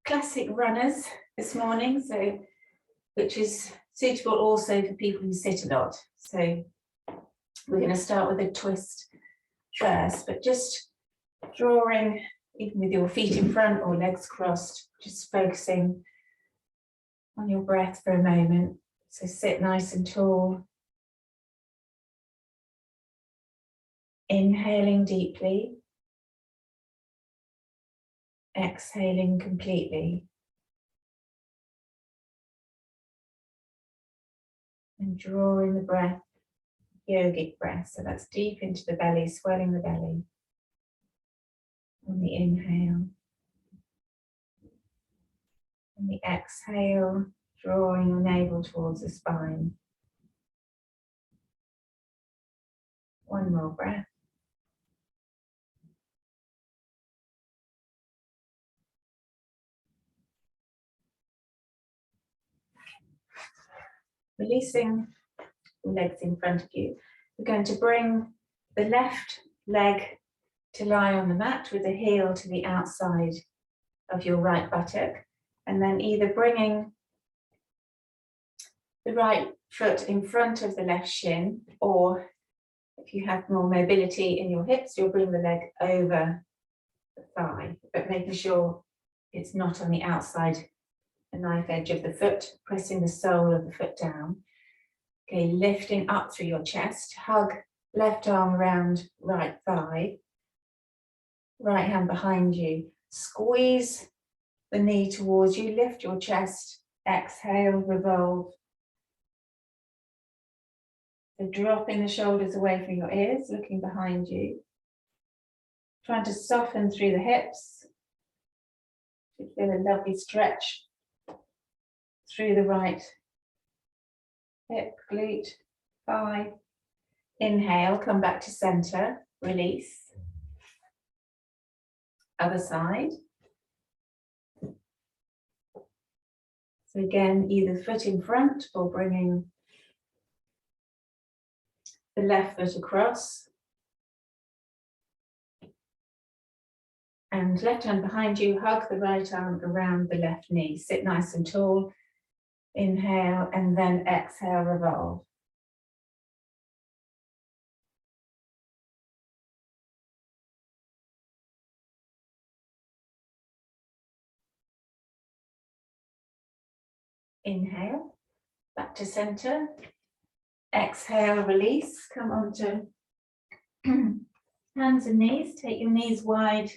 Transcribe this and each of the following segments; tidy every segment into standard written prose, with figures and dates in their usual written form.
classic runners this morning, so which is suitable also for people who sit a lot. So we're going to start with a twist first, but just drawing, even with your feet in front or legs crossed, just focusing on your breath for a moment. So sit nice and tall. Inhaling deeply. Exhaling completely. And drawing the breath, yogic breath. So that's deep into the belly, swelling the belly. On the inhale. And the exhale, drawing your navel towards the spine. One more breath. Releasing the legs in front of you. We're going to bring the left leg to lie on the mat with the heel to the outside of your right buttock, and then either bringing the right foot in front of the left shin, or if you have more mobility in your hips, you'll bring the leg over the thigh, but making sure it's not on the outside, the knife edge of the foot, pressing the sole of the foot down. Okay, lifting up through your chest, hug left arm around right thigh, right hand behind you, squeeze the knee towards you, lift your chest, exhale, revolve. So dropping the shoulders away from your ears, looking behind you. Trying to soften through the hips. You feel a lovely stretch through the right hip, glute, thigh. Inhale, come back to center, release. Other side. So again, either foot in front or bringing the left foot across. And left hand behind you, hug the right arm around the left knee. Sit nice and tall. Inhale and then exhale, revolve. Inhale, back to center. Exhale, release. Come on to hands and knees. Take your knees wide.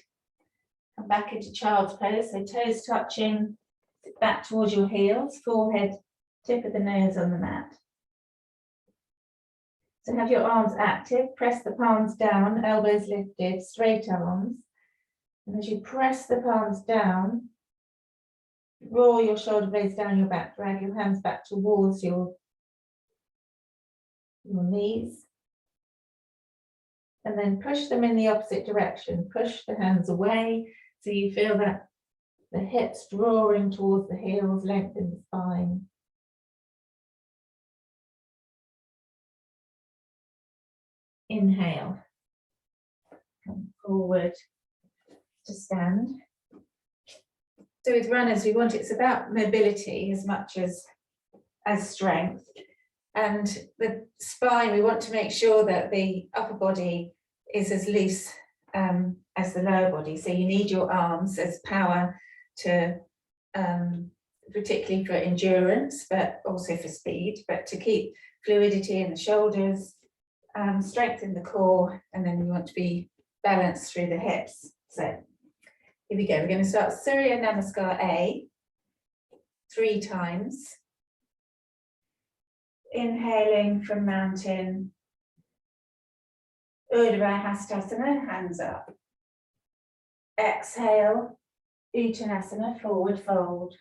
Come back into child's pose. So toes touching, back towards your heels. Forehead, tip of the nose on the mat. So have your arms active. Press the palms down, elbows lifted, straight arms. And as you press the palms down, roll your shoulder blades down your back. Drag your hands back towards your knees. And then push them in the opposite direction. Push the hands away so you feel that the hips drawing towards the heels, lengthen the spine. Inhale. Come forward to stand. So with runners, it's about mobility as much as strength. And the spine, we want to make sure that the upper body is as loose as the lower body. So you need your arms as power to, particularly for endurance, but also for speed, but to keep fluidity in the shoulders, strengthen the core, and then we want to be balanced through the hips. So here we go. We're going to start Surya Namaskar A 3 times. Inhaling from mountain, Urdhva Hastasana, hands up. Exhale, Uttanasana, forward fold.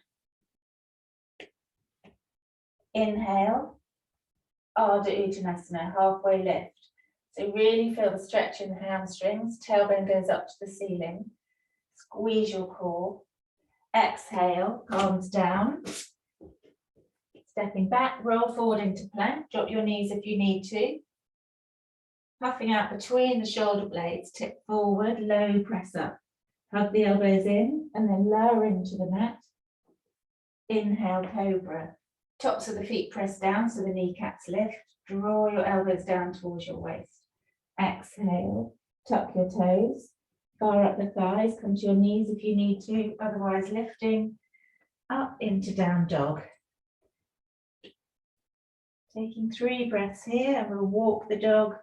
Inhale, Ardha Uttanasana, halfway lift. So really feel the stretch in the hamstrings, tailbone goes up to the ceiling. Squeeze your core. Exhale, palms down. Stepping back, roll forward into plank, drop your knees if you need to. Puffing out between the shoulder blades, tip forward, low press up. Hug the elbows in and then lower into the mat. Inhale, cobra. Tops of the feet press down so the kneecaps lift. Draw your elbows down towards your waist. Exhale, tuck your toes. Far up the thighs, come to your knees if you need to, otherwise lifting up into down dog. Taking 3 breaths here, and we'll walk the dog.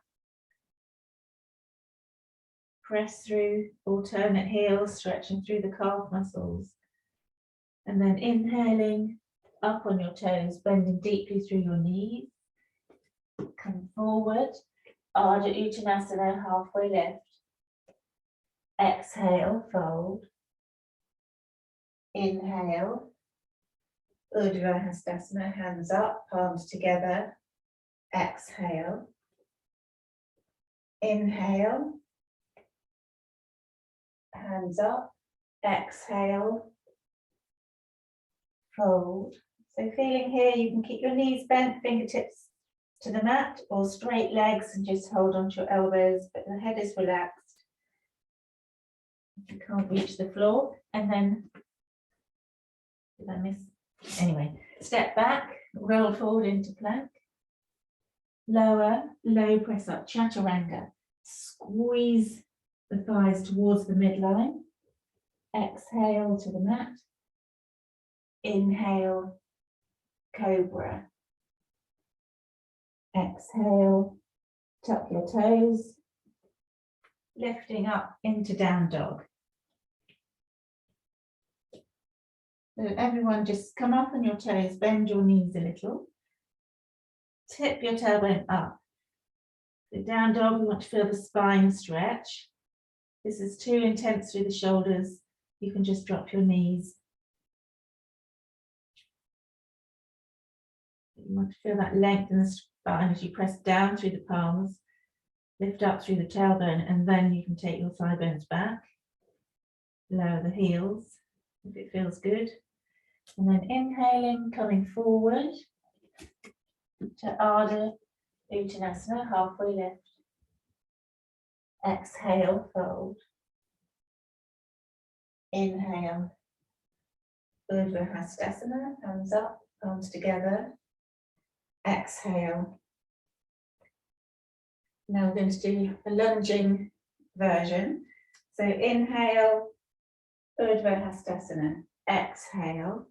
Press through alternate heels, stretching through the calf muscles. And then inhaling up on your toes, bending deeply through your knees. Come forward, Ardha Uttanasana, halfway lift. Exhale, fold. Inhale, Urdhva Hastasana, hands up, palms together. Exhale. Inhale, hands up. Exhale, fold. So feeling here, you can keep your knees bent, fingertips to the mat, or straight legs and just hold onto your elbows, but the head is relaxed. You can't reach the floor. And then, did I miss? Anyway, step back, roll forward into plank. Lower, low press up, chaturanga. Squeeze the thighs towards the midline. Exhale to the mat. Inhale, cobra. Exhale, tuck your toes. Lifting up into down dog. So everyone just come up on your toes, bend your knees a little. Tip your tailbone up. The down dog, we want to feel the spine stretch. This is too intense through the shoulders. You can just drop your knees. You want to feel that length in the spine as you press down through the palms, lift up through the tailbone, and then you can take your thigh bones back. Lower the heels if it feels good. And then inhaling, coming forward to Ardha Uttanasana, halfway lift. Exhale, fold. Inhale, Urdhva Hastasana, hands up, palms together. Exhale. Now we're going to do a lunging version. So inhale, Urdhva Hastasana. Exhale,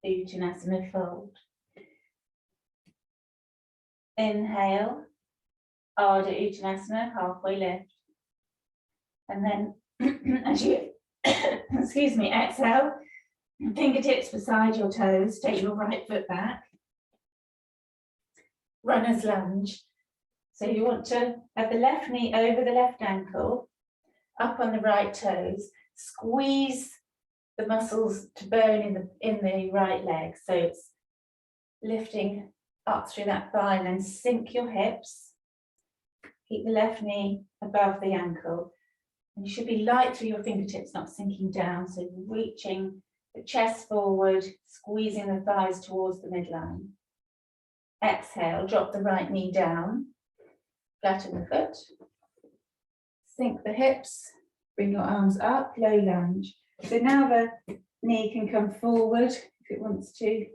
Uttanasana, fold. Inhale, Ardha Uttanasana, halfway lift. And then as you, excuse me, exhale, fingertips beside your toes, take your right foot back. Runner's lunge. So you want to have the left knee over the left ankle, up on the right toes, squeeze the muscles to bone in the right leg. So it's lifting up through that thigh, and then sink your hips. Keep the left knee above the ankle. And you should be light through your fingertips, not sinking down. So reaching the chest forward, squeezing the thighs towards the midline. Exhale, drop the right knee down, flatten the foot. Sink the hips, bring your arms up, low lunge. So now the knee can come forward if it wants to.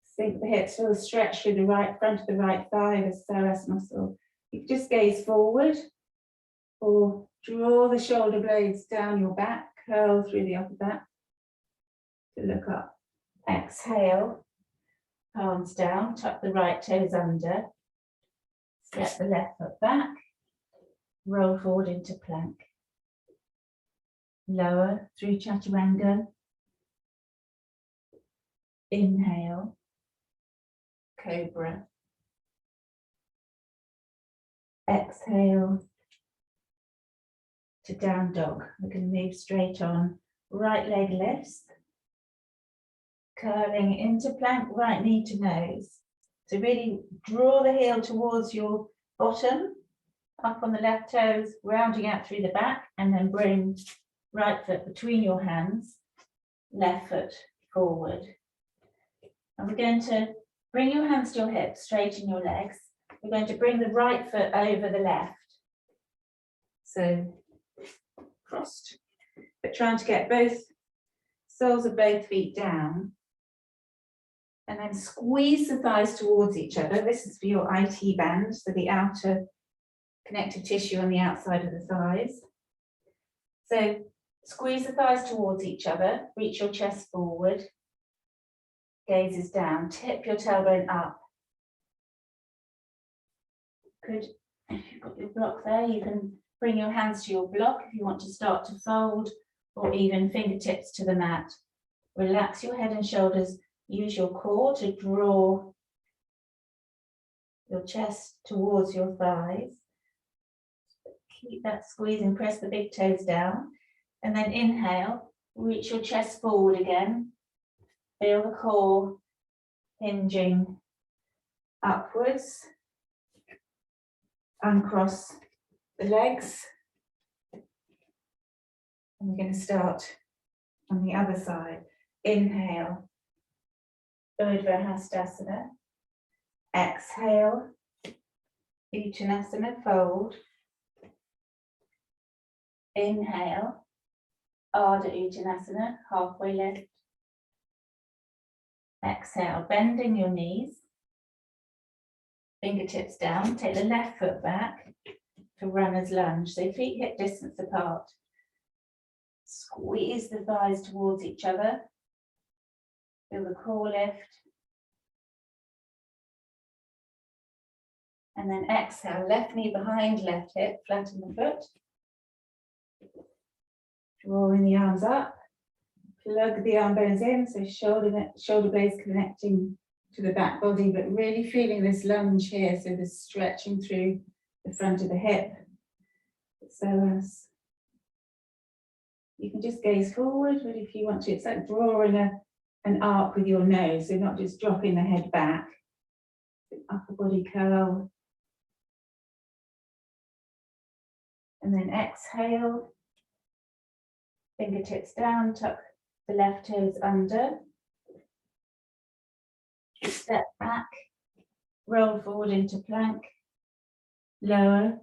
Sink the hips, feel the stretch through the right front of the right thigh, the psoas muscle. You can just gaze forward or draw the shoulder blades down your back, curl through the upper back to look up. Exhale, palms down, tuck the right toes under, step the left foot back, roll forward into plank. Lower through chaturanga. Inhale, cobra. Exhale to down dog. We can move straight on. Right leg lifts. Curling into plank, right knee to nose. So really draw the heel towards your bottom, up on the left toes, rounding out through the back, and then bring right foot between your hands, left foot forward. And we're going to bring your hands to your hips, straighten your legs. We're going to bring the right foot over the left. So crossed. but trying to get both soles of both feet down. And then squeeze the thighs towards each other. This is for your IT band, so the outer connective tissue on the outside of the thighs. So squeeze the thighs towards each other, reach your chest forward, gaze is down, tip your tailbone up. Good. If you've got your block there, you can bring your hands to your block if you want to start to fold, or even fingertips to the mat. Relax your head and shoulders. Use your core to draw your chest towards your thighs. Keep that squeeze and press the big toes down. And then inhale, reach your chest forward again. Feel the core hinging upwards. Uncross the legs. And we're going to start on the other side. Inhale, Urdhva Hastasana. Exhale, Uttanasana, fold. Inhale, Ardha Uttanasana, halfway lift. Exhale, bending your knees. Fingertips down, take the left foot back to runner's lunge. So feet hip distance apart. Squeeze the thighs towards each other. Feel the core lift. And then exhale, left knee behind, left hip, flatten the foot. Drawing the arms up. Plug the arm bones in, so shoulder blades connecting to the back body, but really feeling this lunge here, so the stretching through the front of the hip. So as you can just gaze forward, but if you want to, it's like drawing an arc with your nose, so not just dropping the head back. Upper body curl. And then exhale. Fingertips down, tuck the left toes under. Step back, roll forward into plank, lower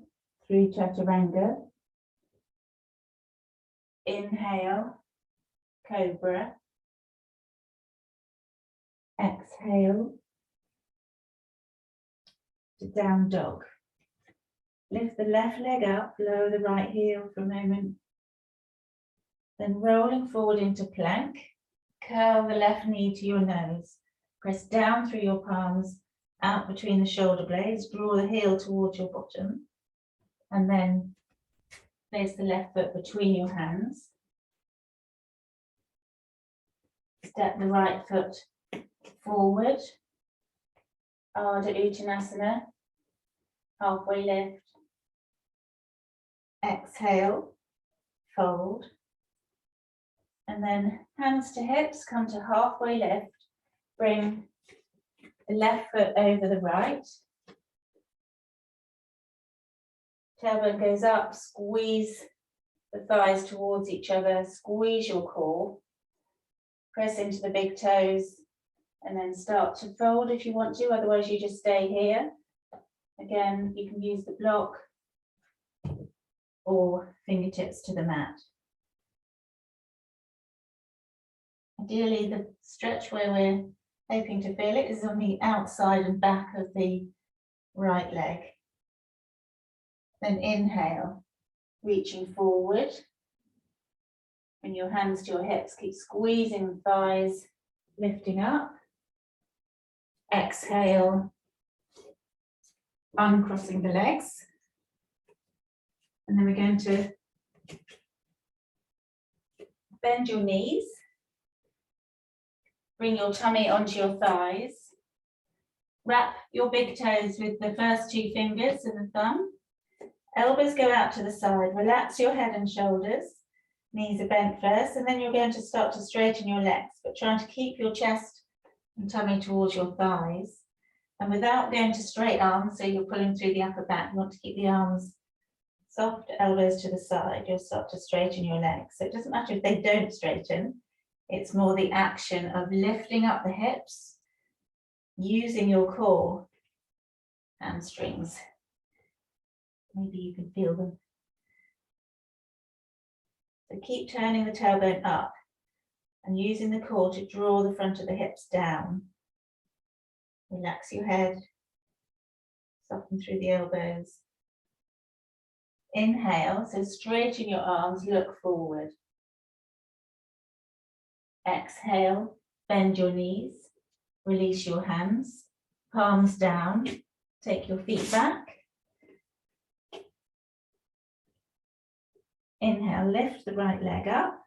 through chaturanga. Inhale, cobra. Exhale to down dog. Lift the left leg up, lower the right heel for a moment. Then rolling forward into plank, curl the left knee to your nose. Press down through your palms, out between the shoulder blades, draw the heel towards your bottom, and then place the left foot between your hands. Step the right foot forward, Ardha Uttanasana, halfway lift. Exhale, fold. And then hands to hips, come to halfway lift. Bring the left foot over the right. Tailbone goes up, squeeze the thighs towards each other, squeeze your core. Press into the big toes and then start to fold if you want to, otherwise you just stay here. Again, you can use the block or fingertips to the mat. Ideally, the stretch where we're hoping to feel it is on the outside and back of the right leg. Then inhale, reaching forward. Bring your hands to your hips, keep squeezing the thighs, lifting up. Exhale, uncrossing the legs. And then we're going to bend your knees. Bring your tummy onto your thighs. Wrap your big toes with the first two fingers and the thumb. Elbows go out to the side. Relax your head and shoulders. Knees are bent first, and then you're going to start to straighten your legs, but trying to keep your chest and tummy towards your thighs. And without going to straight arms, so you're pulling through the upper back, you want to keep the arms soft, elbows to the side. You'll start to straighten your legs. So it doesn't matter if they don't straighten. It's more the action of lifting up the hips, using your core, hamstrings. Maybe you can feel them. So keep turning the tailbone up and using the core to draw the front of the hips down. Relax your head, soften through the elbows. Inhale, so straighten your arms, look forward. Exhale, bend your knees, release your hands, palms down, take your feet back. Inhale, lift the right leg up.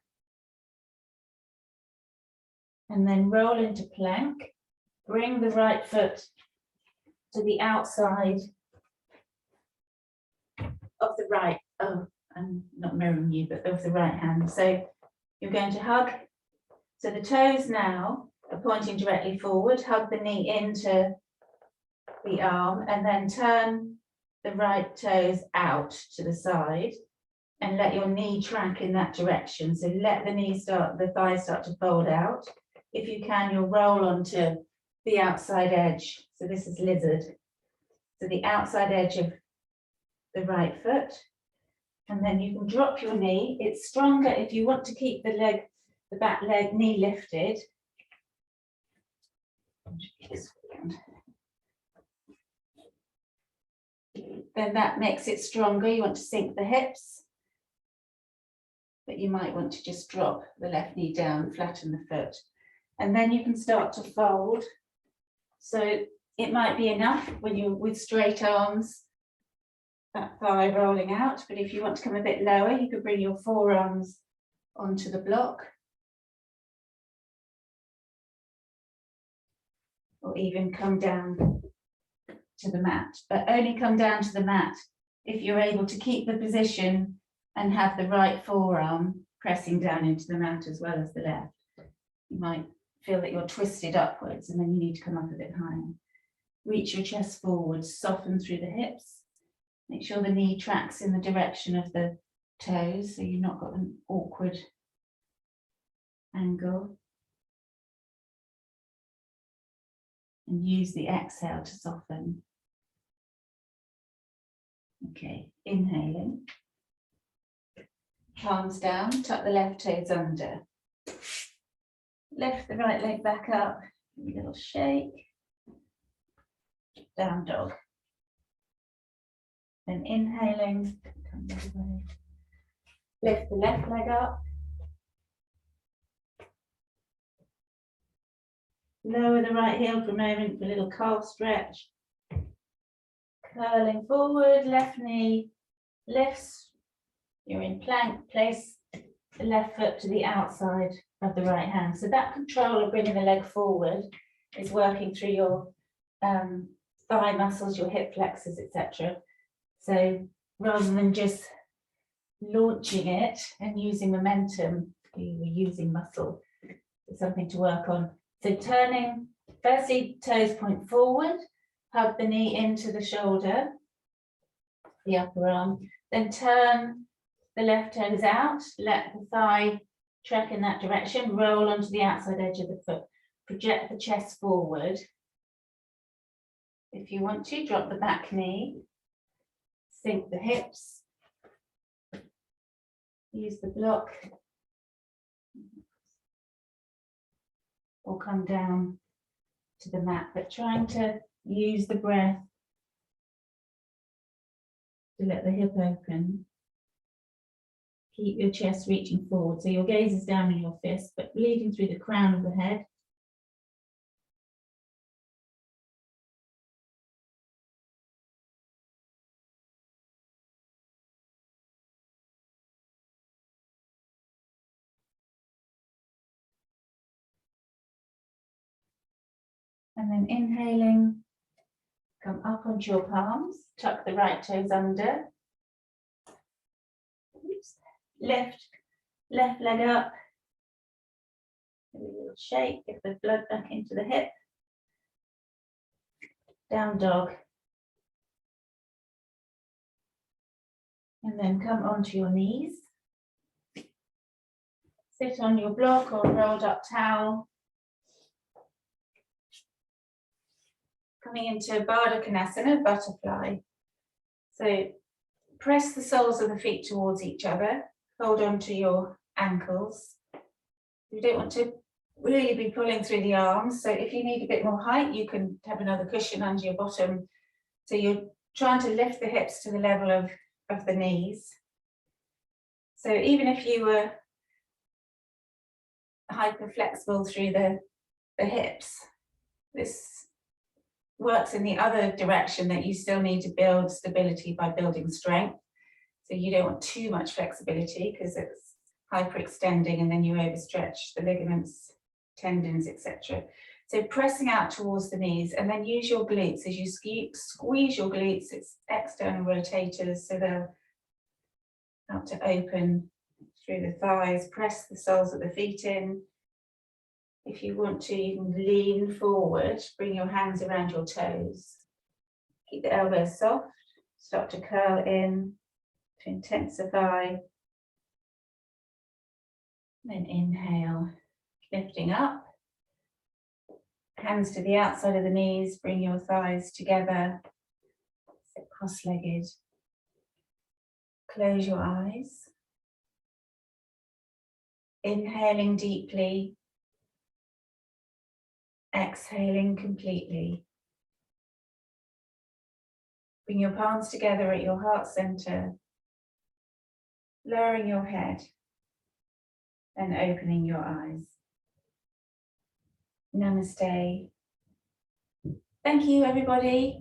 And then roll into plank. Bring the right foot to the outside of the right, oh, I'm not mirroring you, but of the right hand. So you're going to hug. So the toes now are pointing directly forward. Hug the knee into the arm and then turn the right toes out to the side and let your knee track in that direction. So let the thighs start to fold out. If you can, you'll roll onto the outside edge. So this is lizard. So the outside edge of the right foot. And then you can drop your knee. It's stronger if you want to keep the back leg, knee lifted. Then that makes it stronger. You want to sink the hips. But you might want to just drop the left knee down, flatten the foot. And then you can start to fold. So it might be enough when you're with straight arms, that thigh rolling out. But if you want to come a bit lower, you could bring your forearms onto the block. Or even come down to the mat. But only come down to the mat if you're able to keep the position and have the right forearm pressing down into the mat as well as the left. You might feel that you're twisted upwards and then you need to come up a bit higher. Reach your chest forward, soften through the hips. Make sure the knee tracks in the direction of the toes so you've not got an awkward angle. And use the exhale to soften. Okay, inhaling. Palms down, tuck the left toes under. Lift the right leg back up, a little shake. Down dog. Then inhaling, come the other way. Lift the left leg up. Lower the right heel for a moment for a little calf stretch. Curling forward, left knee lifts. You're in plank, place the left foot to the outside of the right hand. So that control of bringing the leg forward is working through your thigh muscles, your hip flexors, etc. So rather than just launching it and using momentum, you're using muscle. It's something to work on. So turning, firstly, toes point forward, hug the knee into the shoulder, the upper arm, then turn the left toes out, let the thigh track in that direction, roll onto the outside edge of the foot, project the chest forward. If you want to, drop the back knee, sink the hips, use the block, or come down to the mat, but trying to use the breath to let the hip open. Keep your chest reaching forward, so your gaze is down in your fist, but bleeding through the crown of the head. And then inhaling, come up onto your palms, tuck the right toes under. Oops. Lift, left leg up. A little shake, get the blood back into the hip. Down dog. And then come onto your knees. Sit on your block or rolled up towel. Coming into Baddha Konasana, butterfly. So press the soles of the feet towards each other. Hold on to your ankles. You don't want to really be pulling through the arms. So if you need a bit more height, you can have another cushion under your bottom. So you're trying to lift the hips to the level of the knees. So even if you were hyper flexible through the hips, this works in the other direction, that you still need to build stability by building strength. So you don't want too much flexibility because it's hyperextending and then you overstretch the ligaments, tendons, etc. So pressing out towards the knees, and then use your glutes as you squeeze your glutes. It's external rotators, so they'll help to open through the thighs. Press the soles of the feet in. If you want to, you can lean forward, bring your hands around your toes. Keep the elbows soft, start to curl in to intensify. Then inhale, lifting up. Hands to the outside of the knees, bring your thighs together. Sit cross-legged. Close your eyes. Inhaling deeply. Exhaling completely. Bring your palms together at your heart center, lowering your head and opening your eyes. Namaste. Thank you, everybody.